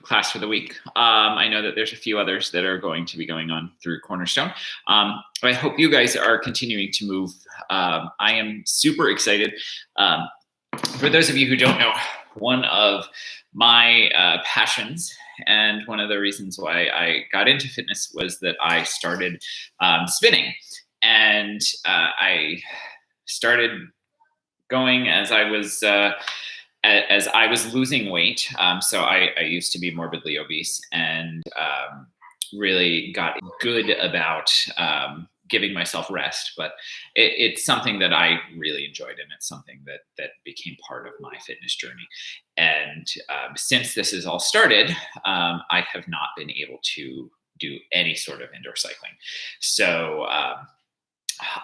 class for the week. I know that there's a few others that are going to be going on through Cornerstone. I hope you guys are continuing to move. I am super excited. For those of you who don't know, one of my passions and one of the reasons why I got into fitness was that I started spinning. And I started going as I was losing weight. So I used to be morbidly obese and really got good about giving myself rest. But it's something that I really enjoyed, and it's something that became part of my fitness journey. And since this has all started, I have not been able to do any sort of indoor cycling. So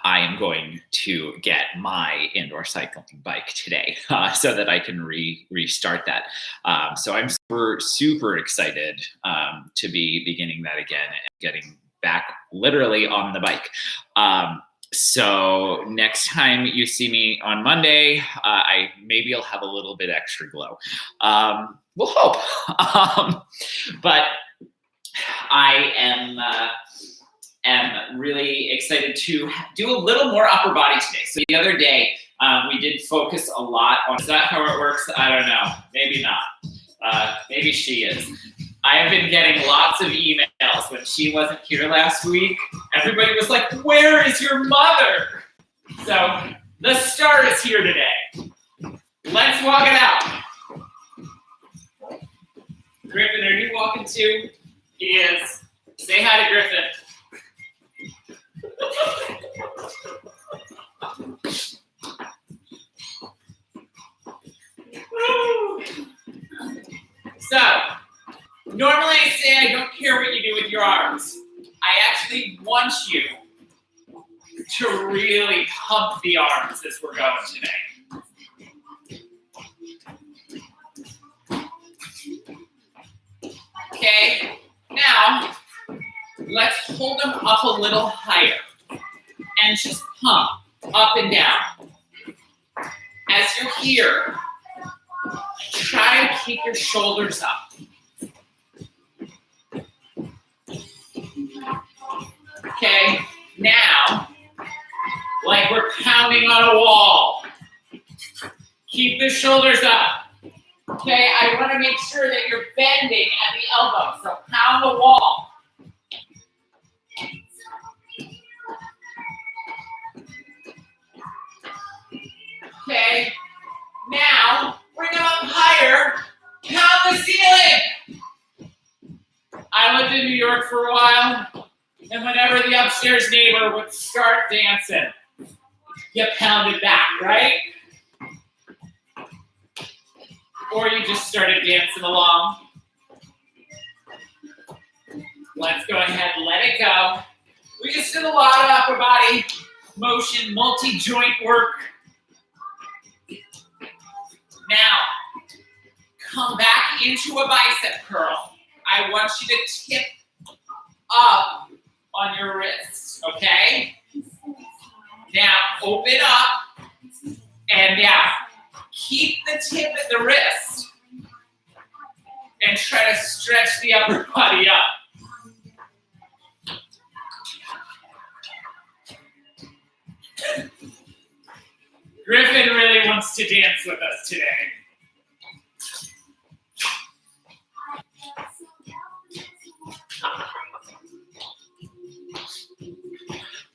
I am going to get my indoor cycling bike today so that I can restart that. So I'm super excited to be beginning that again and getting back literally on the bike. So next time you see me on Monday, maybe I'll have a little bit extra glow. We'll hope. But I am really excited to do a little more upper body today. So the other day, we did focus a lot on, is that how it works? I don't know, maybe not. Maybe she is. I have been getting lots of emails when she wasn't here last week. Everybody was like, where is your mother? So the star is here today. Let's walk it out. Griffin, are you walking too? He is. Say hi to Griffin. So, normally I say I don't care what you do with your arms. I actually want you to really pump the arms as we're going today. Okay, now let's hold them up a little higher and just pump up and down. As you're here, try to keep your shoulders up. Okay, now, like we're pounding on a wall. Keep the shoulders up. Okay, I want to make sure that you're bending at the elbow, so pound the wall. Okay, now bring them up higher, pound the ceiling. I lived in New York for a while, and whenever the upstairs neighbor would start dancing, you pounded back, right? Or you just started dancing along. Let's go ahead and let it go. We just did a lot of upper body motion, multi-joint work. Now, come back into a bicep curl. I want you to tip up on your wrists, okay? Now, open up and down. Keep the tip at the wrist and try to stretch the upper body up. Griffin really wants to dance with us today.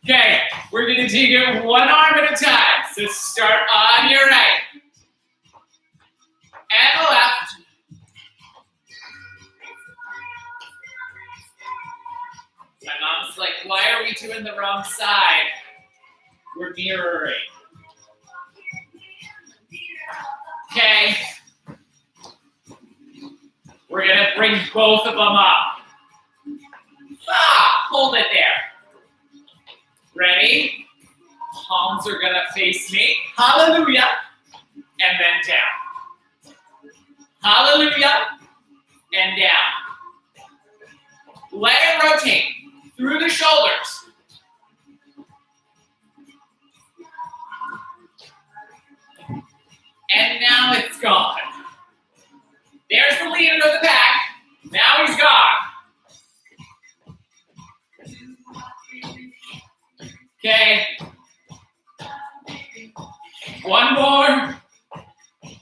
Okay, we're going to take it one arm at a time. So start on your right and the left. My mom's like, why are we doing the wrong side? We're mirroring. Okay. We're going to bring both of them up. Hold it there. Ready? Palms are going to face me. Hallelujah. And then down. Hallelujah. And down. Let it rotate through the shoulders. And now it's gone. There's the leader of the pack.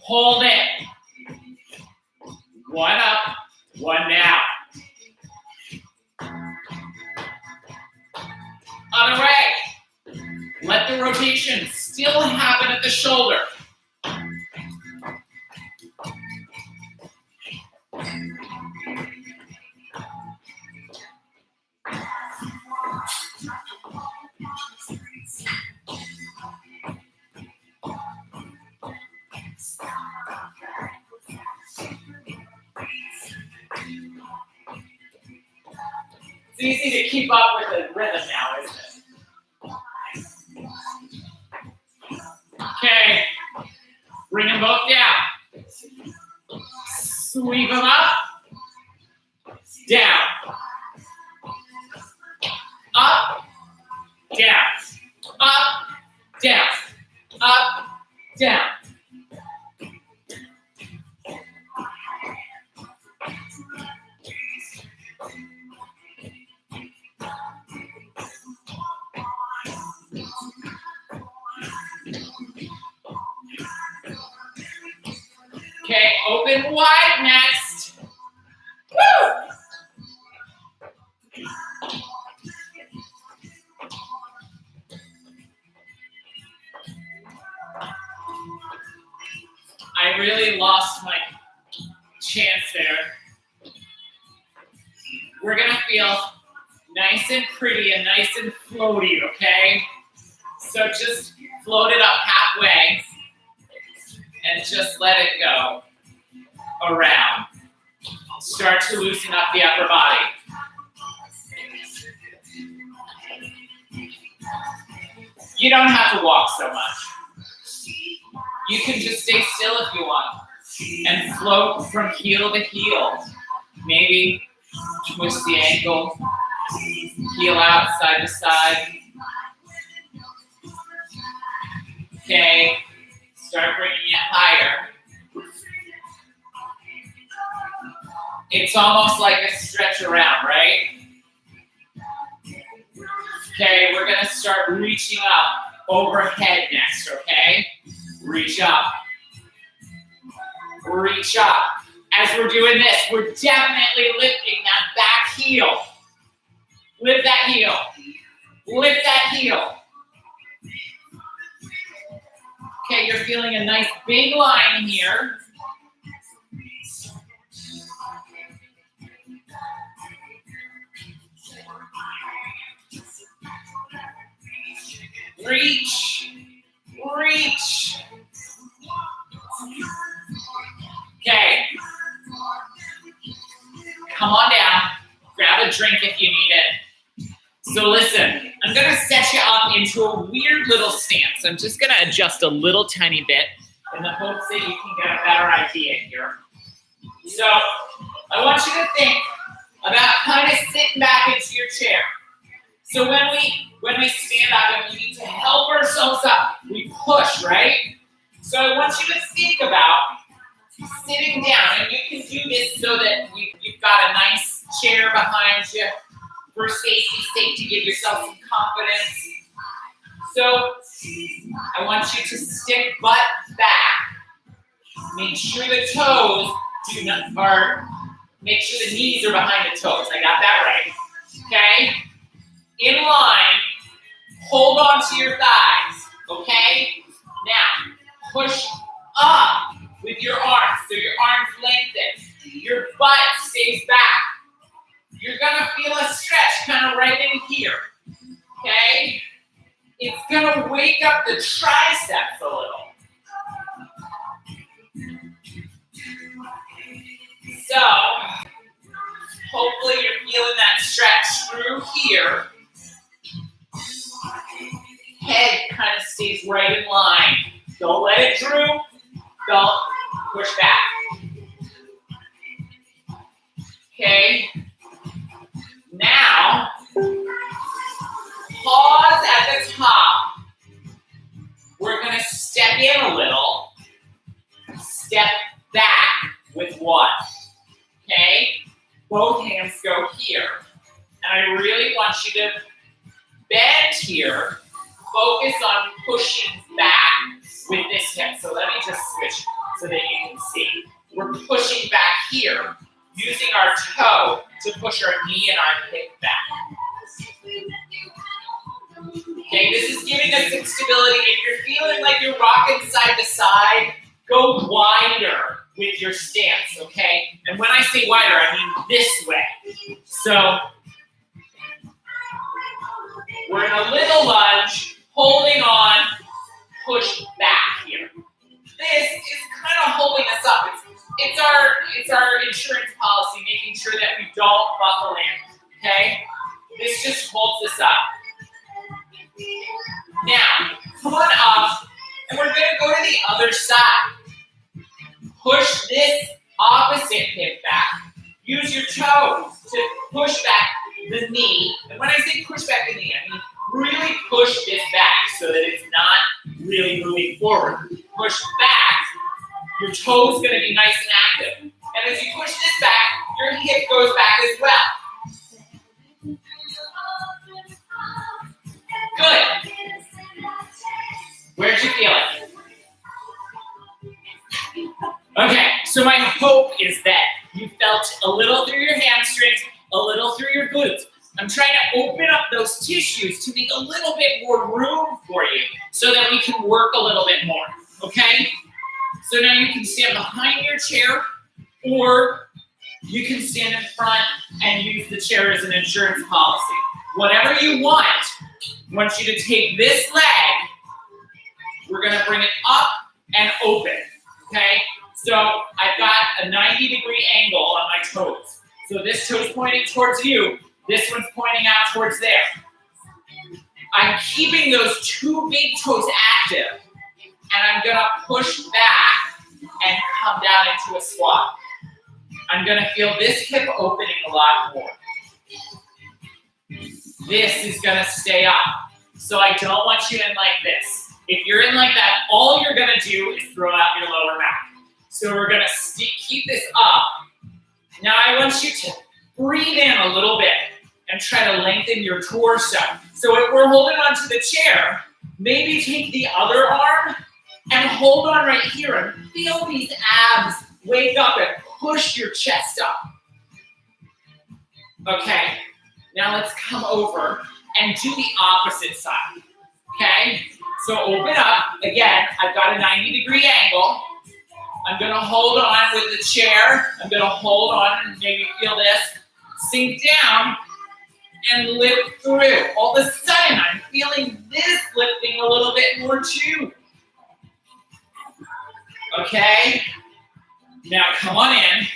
Hold it. One up, one down. Other way. Let the rotation still happen at the shoulder. It's easy to keep up with the rhythm now, isn't it? Okay, bring them both down. Sweep them up, down, up, down, up, down, up, down. Okay, open wide next. Woo! I really lost my chance there. We're gonna feel nice and pretty and nice and floaty, okay? So just float it up halfway and just let it go around. Start to loosen up the upper body. You don't have to walk so much. You can just stay still if you want and float from heel to heel. Maybe twist the ankle, heel out side to side. Okay, start bringing it higher. It's almost like a stretch around, right? Okay, we're gonna start reaching up overhead next, okay? Reach up. Reach up. As we're doing this, we're definitely lifting that back heel. Lift that heel. Lift that heel. Okay, you're feeling a nice big line here. Reach, reach. Okay. Come on down. Grab a drink if you need it. So listen, I'm gonna set you up into a weird little stance. I'm just gonna adjust a little tiny bit in the hopes that you can get a better idea here. So I want you to think about kind of sitting back into your chair. So when we stand up and we need to help ourselves up, we push, right? So I want you to think about sitting down, and you can do this so that you've got a nice chair behind you for safety's sake to give yourself some confidence. So I want you to stick butt back. Make sure the toes make sure the knees are behind the toes. I got that right. Okay? In line, hold on to your thighs, okay? Now, push up with your arms, so your arms lengthen. Your butt stays back. You're gonna feel a stretch kind of right in here, okay? It's gonna wake up the triceps a little. So, hopefully you're feeling that stretch through here. Head kind of stays right in line. Don't let it droop. Don't push back. Okay. Now, pause at the top. We're going to step in a little. Step back with one. Okay. Both hands go here. And I really want you to bend here. Focus on pushing back with this hip. So let me just switch so that you can see. We're pushing back here, using our toe to push our knee and our hip back. Okay, this is giving us some stability. If you're feeling like you're rocking side to side, go wider with your stance, okay? And when I say wider, I mean this way. So we're in a little lunge, holding on, push back here. This is kind of holding us up. It's our insurance policy, making sure that we don't buckle in, okay? This just holds us up. Now, come on up, and we're going to go to the other side. Push this opposite hip back. Use your toes to push back the knee. And when I say push back the knee, I mean really push this back so that it's not really moving forward. Push back. Your toe's going to be nice and active. And as you push this back, your hip goes back as well. Good. Where'd you feel it? Okay, so my hope is that you felt a little through your hamstrings, a little through your glutes. I'm trying to open up those tissues to make a little bit more room for you so that we can work a little bit more, okay? So now you can stand behind your chair, or you can stand in front and use the chair as an insurance policy. Whatever you want, I want you to take this leg, we're gonna bring it up and open, okay? So I've got a 90-degree angle on my toes. So this toe's pointing towards you, this one's pointing out towards there. I'm keeping those two big toes active, and I'm gonna push back and come down into a squat. I'm gonna feel this hip opening a lot more. This is gonna stay up. So I don't want you in like this. If you're in like that, all you're gonna do is throw out your lower back. So we're gonna keep this up. Now I want you to breathe in a little bit and try to lengthen your torso. So if we're holding onto the chair, maybe take the other arm and hold on right here and feel these abs wake up and push your chest up. Okay, now let's come over and do the opposite side, okay? So open up, again, I've got a 90-degree angle. I'm gonna hold on with the chair. I'm gonna hold on and maybe feel this. Sink down and lift through. All of a sudden, I'm feeling this lifting a little bit more too. Okay, now come on in.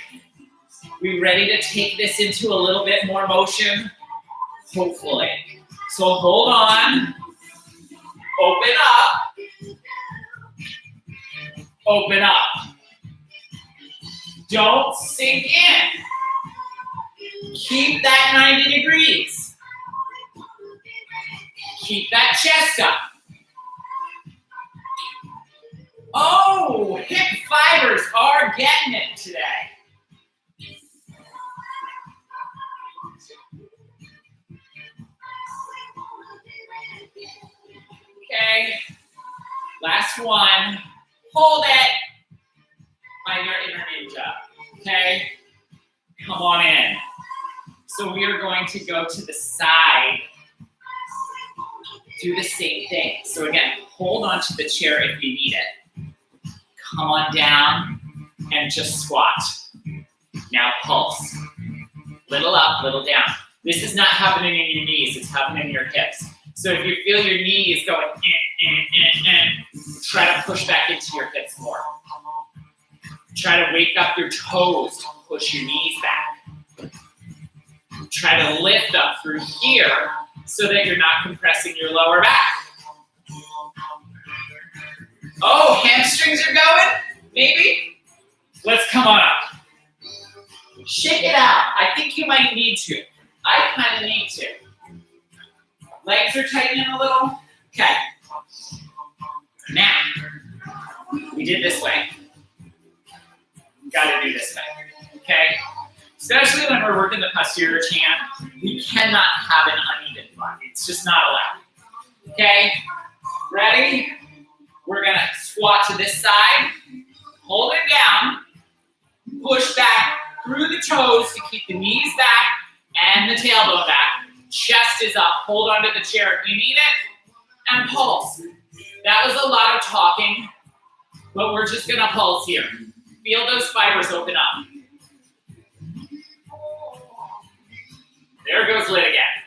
We ready to take this into a little bit more motion? Hopefully. So hold on, open up, open up. Don't sink in. Keep that 90 degrees. Keep that chest up. Oh, hip fibers are getting it today. Okay, last one. Hold it. Find your inner ninja. Okay, come on in. So we are going to go to the side. Do the same thing. So again, hold on to the chair if you need it. Come on down and just squat. Now pulse. Little up, little down. This is not happening in your knees, it's happening in your hips. So if you feel your knees going, try to push back into your hips more. Try to wake up your toes to push your knees back. Try to lift up through here so that you're not compressing your lower back. Oh, hamstrings are going? Maybe? Let's come on up. Shake it out. I think you might need to. I kind of need to. Legs are tightening a little. Okay. Now, we did this way. Got to do this way. Okay? Especially when we're working the posterior chain, we cannot have an uneven butt. It's just not allowed. Okay? Ready? We're going to squat to this side. Hold it down. Push back through the toes to keep the knees back and the tailbone back. Chest is up. Hold onto the chair if you need it. And pulse. That was a lot of talking, but we're just gonna pulse here. Feel those fibers open up. There goes Lid again.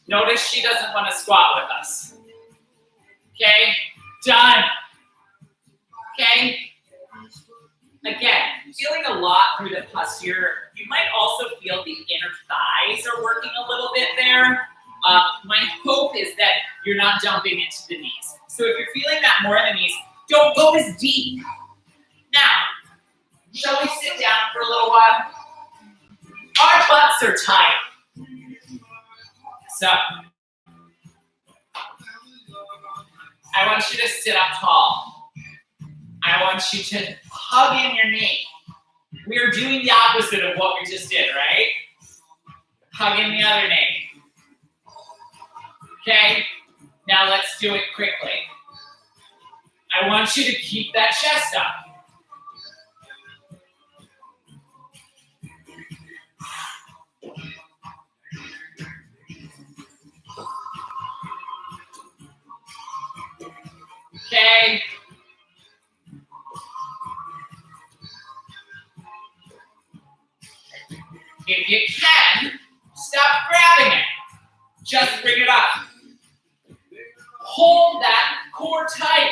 Notice she doesn't want to squat with us. Okay, done. Okay, again, feeling a lot through the posterior. You might also feel the inner thighs are working a little bit there. My hope is that you're not jumping into the knees. So if you're feeling that more in the knees, don't go as deep. Now, shall we sit down for a little while? Our butts are tight. So, I want you to sit up tall. I want you to hug in your knee. We are doing the opposite of what we just did, right? Hug in the other knee. Okay, now let's do it quickly. I want you to keep that chest up. Okay. If you can, stop grabbing it. Just bring it up. Hold that core tight.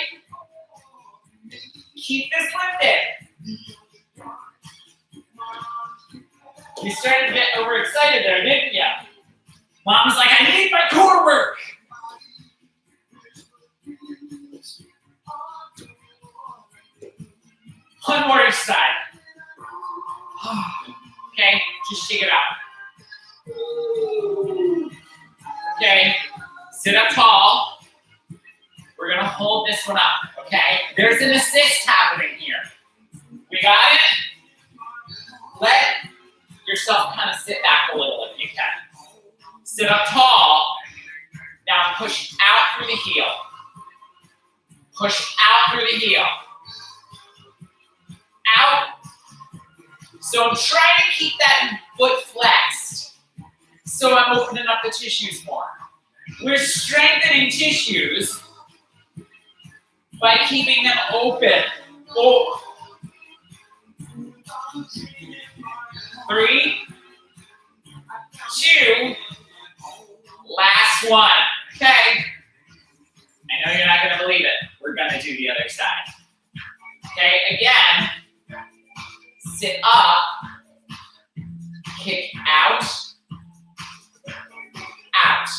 Keep this lifted. You started to get overexcited there, didn't you? Mom's like, I need my core work. One more each side. Okay, just shake it out. Okay, sit up tall. We're gonna hold this one up, okay? There's an assist happening here. We got it? Let yourself kind of sit back a little if you can. Sit up tall. Now push out through the heel. Push out through the heel. Out. So I'm trying to keep that foot flexed. So I'm opening up the tissues more. We're strengthening tissues by keeping them open. Oh. 3, 2, last one. Okay. I know you're not going to believe it. We're going to do the other side. Okay, again. Sit up, kick out, out.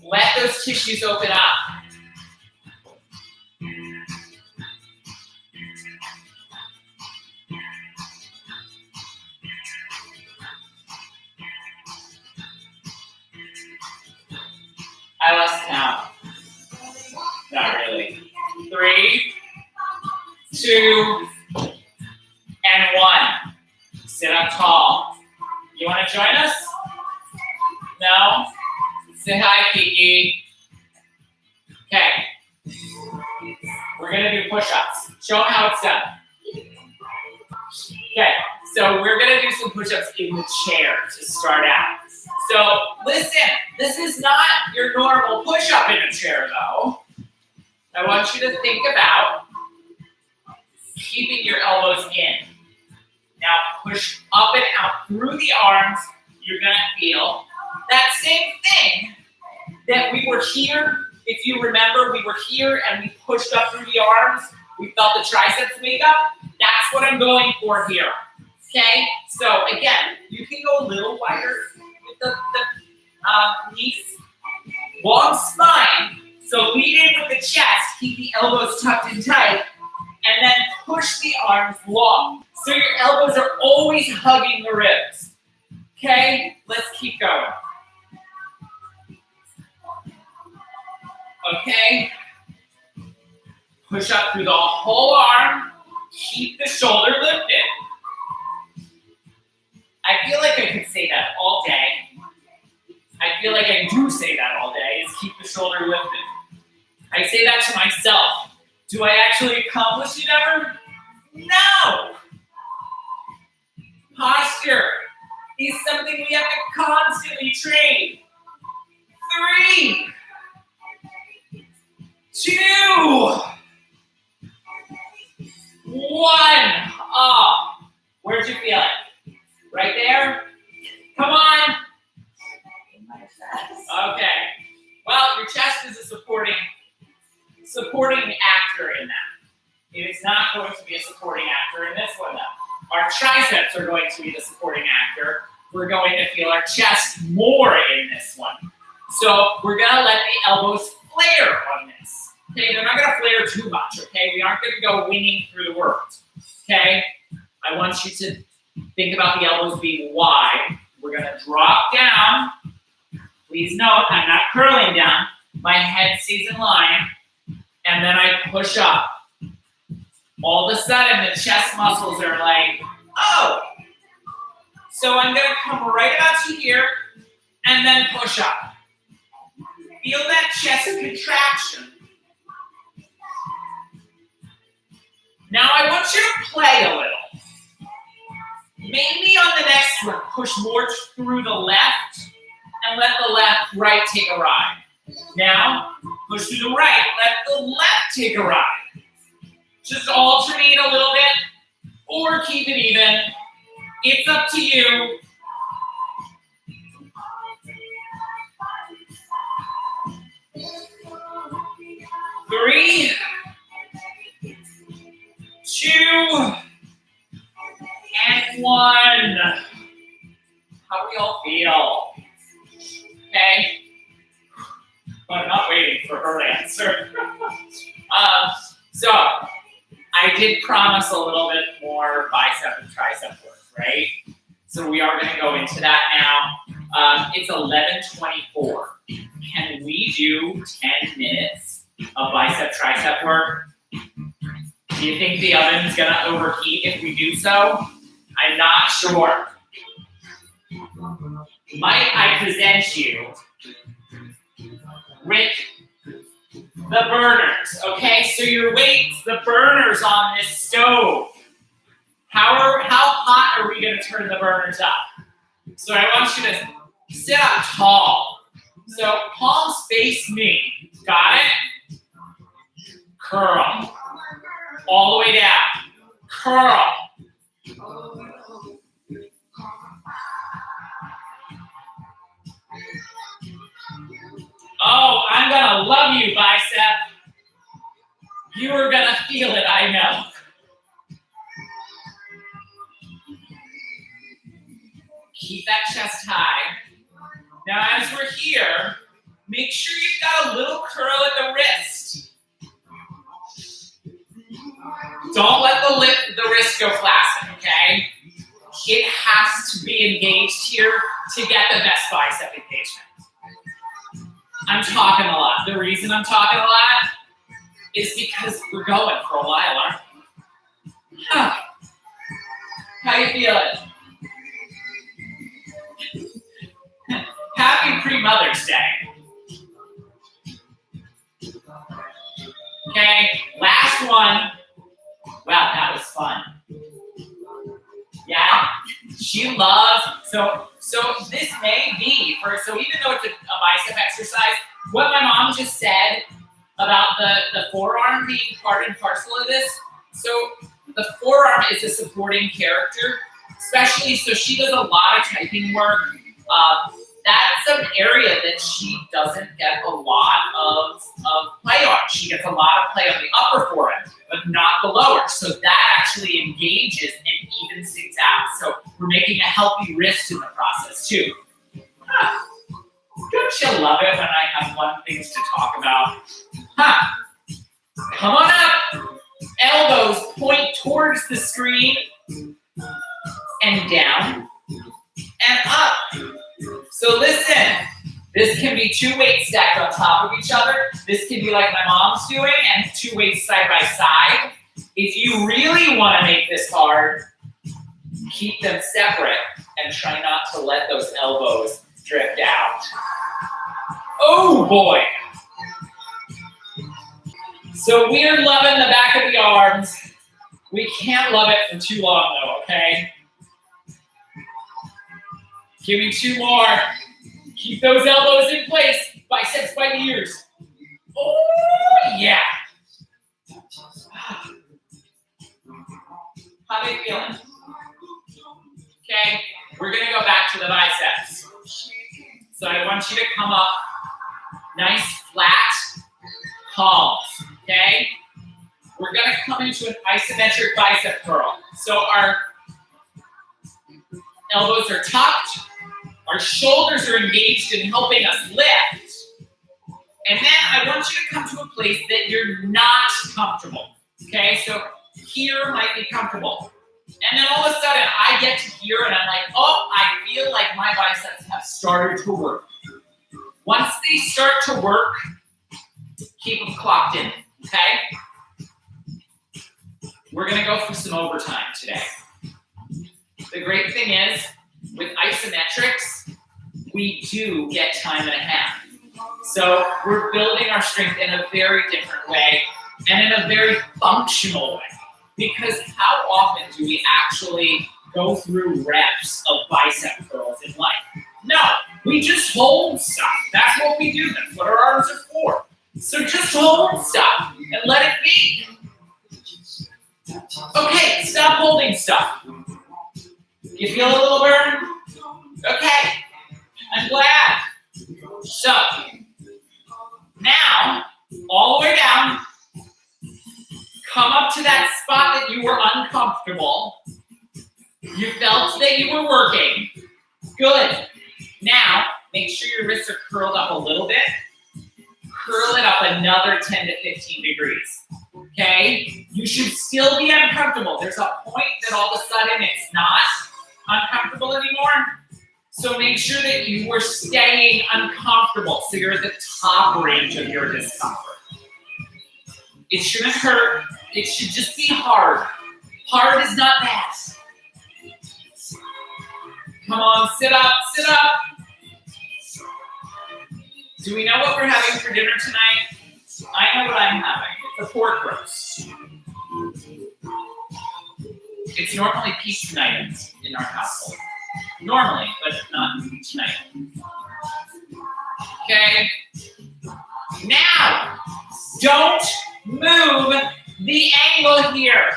Let those tissues open up. I lost count. Not really. 3, 2, and 1. Sit up tall. You want to join us? No? Say hi, Kiki. Okay. We're going to do push-ups. Show them how it's done. Okay. So we're going to do some push-ups in the chair to start out. So listen, this is not your normal push-up in a chair, though. I want you to think about keeping your elbows in. Now push up and out through the arms. You're gonna feel that same thing that we were here. If you remember, we were here and we pushed up through the arms. We felt the triceps wake up. That's what I'm going for here. Okay? So again, you can go a little wider with the knees. Long spine. So lead in with the chest. Keep the elbows tucked in tight. And then push the arms long. So your elbows are always hugging the ribs. Okay? Let's keep going. Okay? Push up through the whole arm. Keep the shoulder lifted. I feel like I could say that all day. I feel like I do say that all day, is keep the shoulder lifted. I say that to myself. Do I actually accomplish it ever? No! Posture is something we have to constantly train. 3, 2, 1. Oh, where'd you feel it? Right there? Come on. In my chest. Okay. Well, your chest is a supporting actor in that. It is not going to be a supporting actor in this one, though. Our triceps are going to be the supporting actor. We're going to feel our chest more in this one. So we're going to let the elbows flare on this. Okay, they're not going to flare too much, okay? We aren't going to go winging through the world, okay? I want you to think about the elbows being wide. We're going to drop down. Please note, I'm not curling down. My head stays in line, and then I push up. All of a sudden, the chest muscles are like, oh. So I'm going to come right about to here, and then push up. Feel that chest contraction. Now I want you to play a little. Maybe on the next one, push more through the left and let the right take a ride. Now, push through the right, let the left take a ride. Just alternate a little bit or keep it even. It's up to you. Three, 2, and 1. How do we all feel? Okay. But I'm not waiting for her answer. So, I did promise a little bit more bicep and tricep work, right? So we are going to go into that now. It's 11:24. Can we do 10 minutes of bicep tricep work? Do you think the oven's going to overheat if we do so? I'm not sure. Might I present you with the burners, okay? So your weights, the burners on this stove. How hot are we going to turn the burners up? So I want you to sit up tall. So palms face me. Got it? Curl. All the way down. Curl. Oh, I'm going to love you, bicep. You are going to feel it, I know. Keep that chest high. Now, as we're here, make sure you've got a little curl at the wrist. Don't let the wrist go flaccid, okay? It has to be engaged here to get the best bicep engagement. I'm talking a lot. The reason I'm talking a lot is because we're going for a while, aren't we? Huh. How you feeling? Happy pre-Mother's Day. Okay, last one. Wow, that was fun. Yeah, she loves, so this may be, so even though it's a bicep exercise, what my mom just said about the forearm being part and parcel of this, so the forearm is a supporting character, especially, so she does a lot of typing work. That's an area that she doesn't get a lot of play on. She gets a lot of play on the upper forearm, but not the lower. So that actually engages and evens things out. So we're making a healthy wrist in the process too. Huh. Don't you love it when I have fun things to talk about? Huh. Come on up. Elbows point towards the screen and down and up. So listen, this can be 2 weights stacked on top of each other. This can be like my mom's doing, and 2 weights side by side. If you really want to make this hard, keep them separate and try not to let those elbows drift out. Oh boy. So we're loving the back of the arms. We can't love it for too long though, okay? Give me 2 more. Keep those elbows in place. Biceps by the ears. Oh, yeah. How they feeling? Okay, we're gonna go back to the biceps. So I want you to come up nice, flat palms, okay? We're gonna come into an isometric bicep curl. So our elbows are tucked, our shoulders are engaged in helping us lift. And then I want you to come to a place that you're not comfortable, okay? So here might be comfortable. And then all of a sudden I get to here and I'm like, oh, I feel like my biceps have started to work. Once they start to work, keep them clocked in, okay? We're gonna go for some overtime today. The great thing is, with isometrics, we do get time and a half. So we're building our strength in a very different way and in a very functional way. Because how often do we actually go through reps of bicep curls in life? No, we just hold stuff. That's what we do. That's what our arms are for. So just hold stuff and let it be. Okay, stop holding stuff. You feel a little burn? Okay, I'm glad. So, now, all the way down, come up to that spot that you were uncomfortable. You felt that you were working. Good. Now, make sure your wrists are curled up a little bit. Curl it up another 10 to 15 degrees. Okay? You should still be uncomfortable. There's a point that all of a sudden it's not uncomfortable anymore. So make sure that you are staying uncomfortable so you're at the top range of your discomfort. It shouldn't hurt. It should just be hard. Hard is not bad. Come on, sit up, sit up. Do we know what we're having for dinner tonight? I know what I'm having. It's a pork roast. It's normally pizza night in our household. Normally, but not tonight. Okay? Now, don't move the angle here.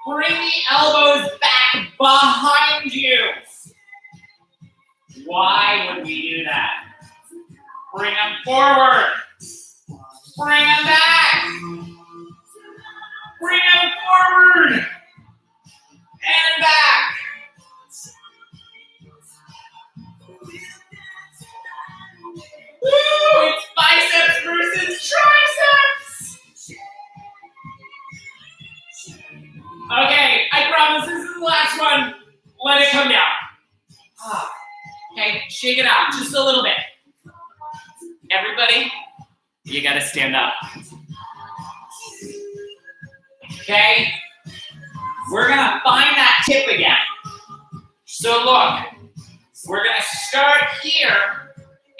Bring the elbows back behind you. Why would we do that? Bring them forward. Bring them back. Bring them forward. And back. Woo! It's biceps versus triceps. Okay, I promise this is the last one. Let it come down. Okay, shake it out just a little bit. Everybody, you gotta stand up. Okay? We're gonna find that tip again. So look, we're gonna start here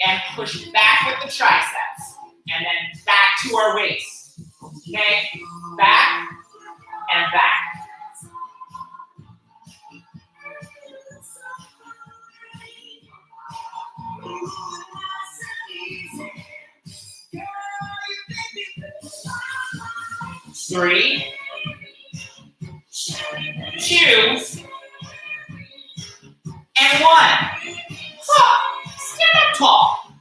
and push back with the triceps, and then back to our waist. Okay? Back and back. Three, two, and one. Stand up tall.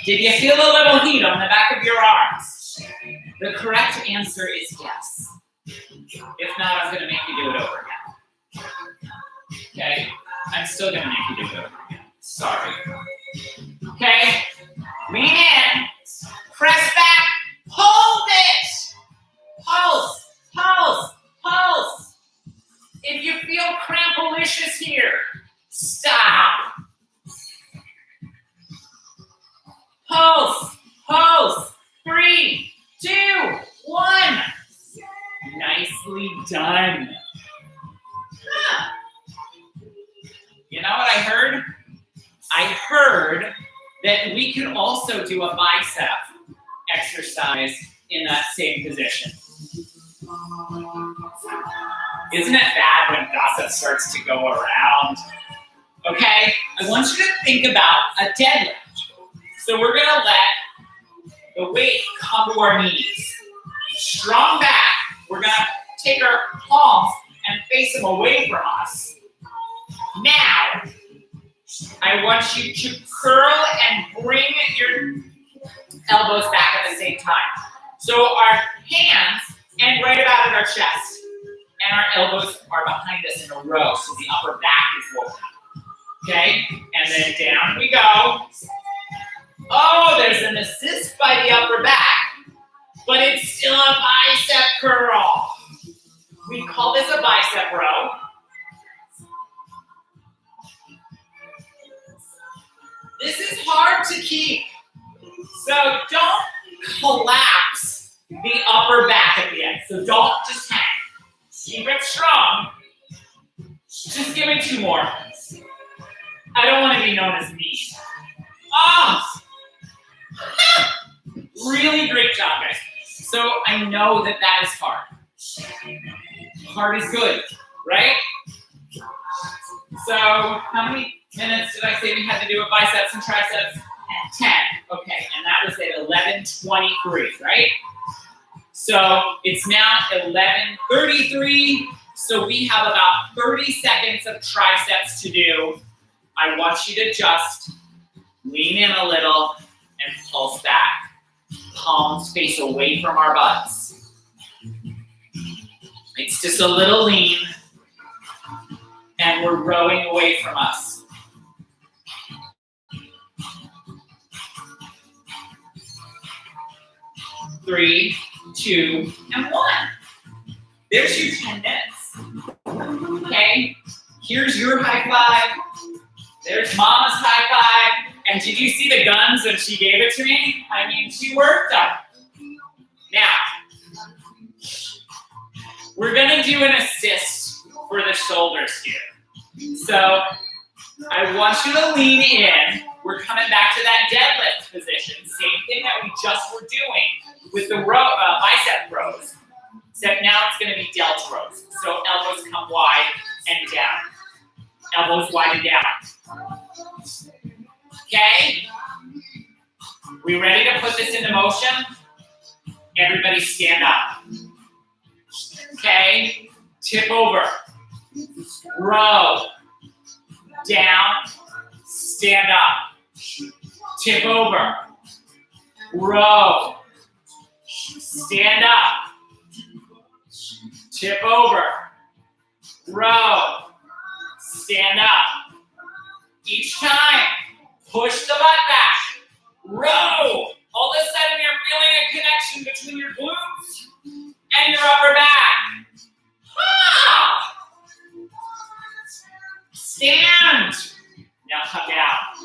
Did you feel a little heat on the back of your arms? The correct answer is yes. If not, I'm going to make you do it over again. Okay? I'm still going to make you do it over again. Sorry. Okay? Lean in. Press back. Hold it. Pulse. Pulse. Pulse. If you feel crampalicious here, stop. Pulse. Pulse. 3, 2, 1. Nicely done. You know what I heard? I heard that we can also do a bicep exercise in that same position. Isn't it bad when gossip starts to go around? Okay, I want you to think about a deadlift. So we're gonna let the weight come to our knees. Strong back. We're gonna take our palms and face them away from us. Now, I want you to curl and bring your elbows back at the same time. So our hands end right about at our chest, and our elbows are behind us in a row, so the upper back is rolled out. Okay, and then down we go. Oh, there's an assist by the upper back, but it's still a bicep curl. We call this a bicep row. This is hard to keep, so don't collapse the upper back at the end. So don't just hang. Keep it strong. Just give me 2 more. I don't want to be known as mean. Oh! Really great job, guys. So I know that that is hard. Hard is good, right? So how many minutes did I say we had to do with biceps and triceps? 10. Okay, and that was at 11:23, right? So it's now 11:33. So we have about 30 seconds of triceps to do. I want you to just lean in a little and pulse back. Palms face away from our butts. It's just a little lean, and we're rowing away from us. Three, 2, and 1. There's your 10 minutes. Okay, here's your high five. There's Mama's high five. And did you see the guns when she gave it to me? I mean, she worked them. Now, we're gonna do an assist for the shoulders here. So I want you to lean in. We're coming back to that deadlift position. Same thing that we just were doing with the bicep rows. Except now it's gonna be delta rows. So elbows come wide and down. Elbows wide and down. Okay? We ready to put this into motion? Everybody stand up. Okay? Tip over. Row. Down. Stand up. Tip over. Row. Stand up. Tip over. Row. Stand up. Each time, push the butt back. Row. All of a sudden, you're feeling a connection between your glutes and your upper back. Ah! Stand. Now hug out.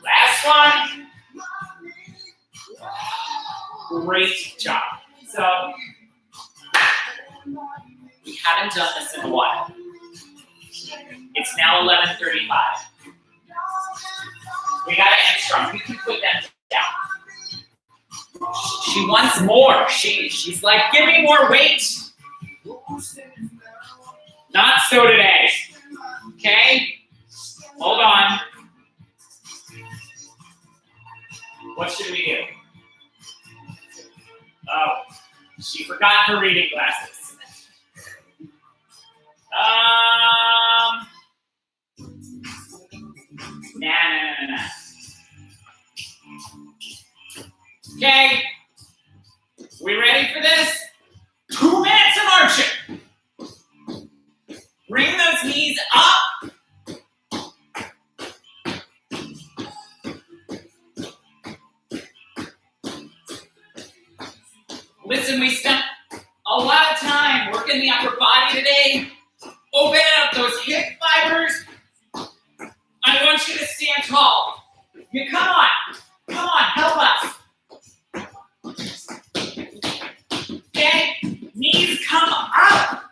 Last one. Great job. So, we haven't done this in a while. It's now 11:35. We gotta end strong. We can put that down. She wants more. She's like, give me more weight. Not so today. Okay? Hold on. What should we do? Oh, she forgot her reading glasses. Nah. Okay, we ready for this? 2 minutes of marching. Bring those knees up. Listen, we spent a lot of time working the upper body today. Open up those hip fibers. I want you to stand tall. You come on, help us. Okay, knees come up.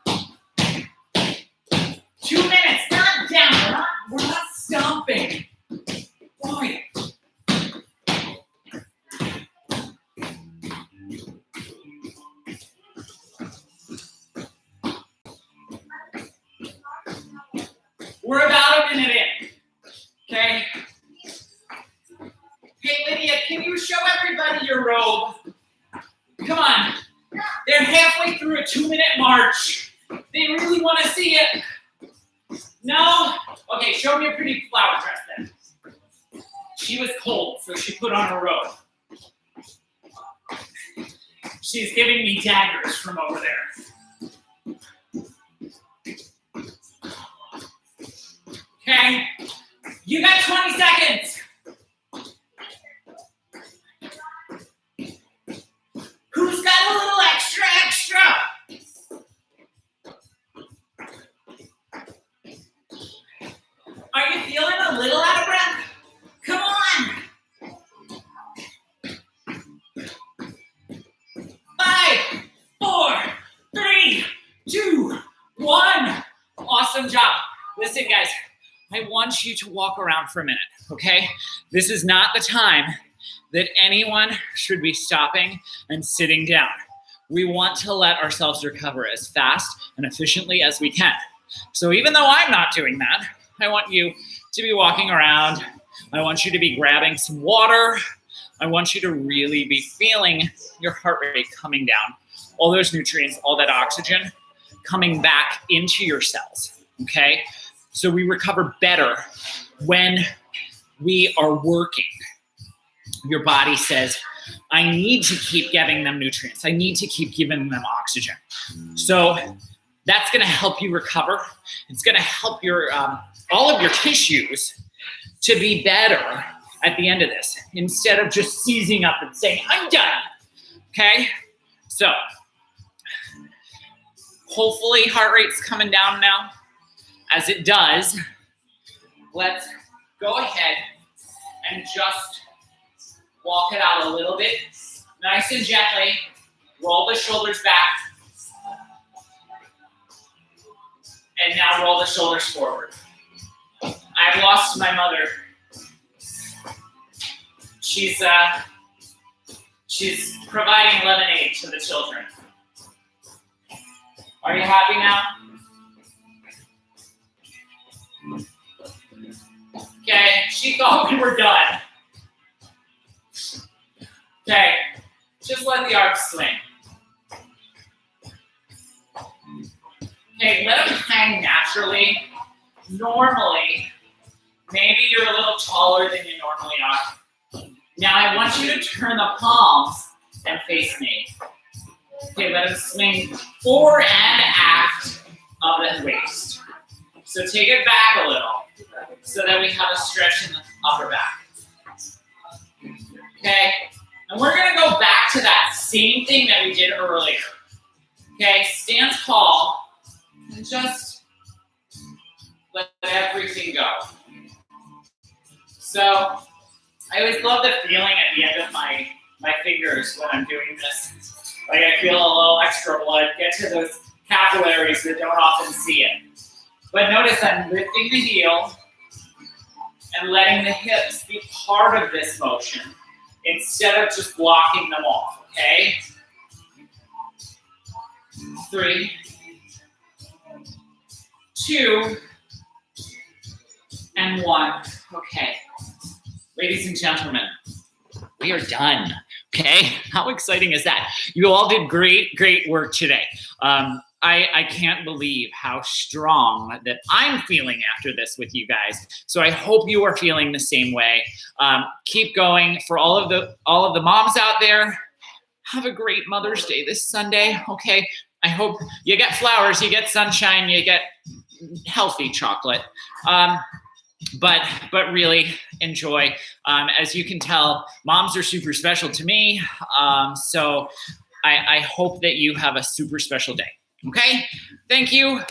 your robe. Come on. They're halfway through a 2-minute march. They really want to see it. No? Okay, show me a pretty flower dress then. She was cold, so she put on a robe. She's giving me daggers from over there. Okay, you got 20 seconds. Who's got a little extra? Are you feeling a little out of breath? Come on. 5, 4, 3, 2, 1. Awesome job. Listen, guys, I want you to walk around for a minute, okay? This is not the time that anyone should be stopping and sitting down. We want to let ourselves recover as fast and efficiently as we can. So even though I'm not doing that, I want you to be walking around. I want you to be grabbing some water. I want you to really be feeling your heart rate coming down. All those nutrients, all that oxygen coming back into your cells, okay? So we recover better when we are working. Your body says, I need to keep giving them nutrients. I need to keep giving them oxygen. So that's going to help you recover. It's going to help your all of your tissues to be better at the end of this, instead of just seizing up and saying, I'm done. Okay? So hopefully heart rate's coming down now. As it does, let's go ahead and just walk it out a little bit. Nice and gently. Roll the shoulders back. And now roll the shoulders forward. I've lost my mother. She's providing lemonade to the children. Are you happy now? Okay, she thought we were done. Okay, just let the arms swing. Okay, let them hang naturally. Normally, maybe you're a little taller than you normally are. Now I want you to turn the palms and face me. Okay, let them swing forward and aft of the waist. So take it back a little so that we have a stretch in the upper back. Okay, and we're gonna go back to that same thing that we did earlier. Okay, stand tall and just let everything go. So I always love the feeling at the end of my fingers when I'm doing this. Like I feel a little extra blood get to those capillaries that don't often see it. But notice I'm lifting the heel and letting the hips be part of this motion instead of just blocking them off, okay? 3, 2, and 1. Okay. Ladies and gentlemen, we are done, okay? How exciting is that? You all did great, great work today. I can't believe how strong that I'm feeling after this with you guys. So I hope you are feeling the same way. Keep going. For all of the moms out there, have a great Mother's Day this Sunday, okay? I hope you get flowers, you get sunshine, you get healthy chocolate. But really enjoy. As you can tell, moms are super special to me. So I hope that you have a super special day. Okay? Thank you.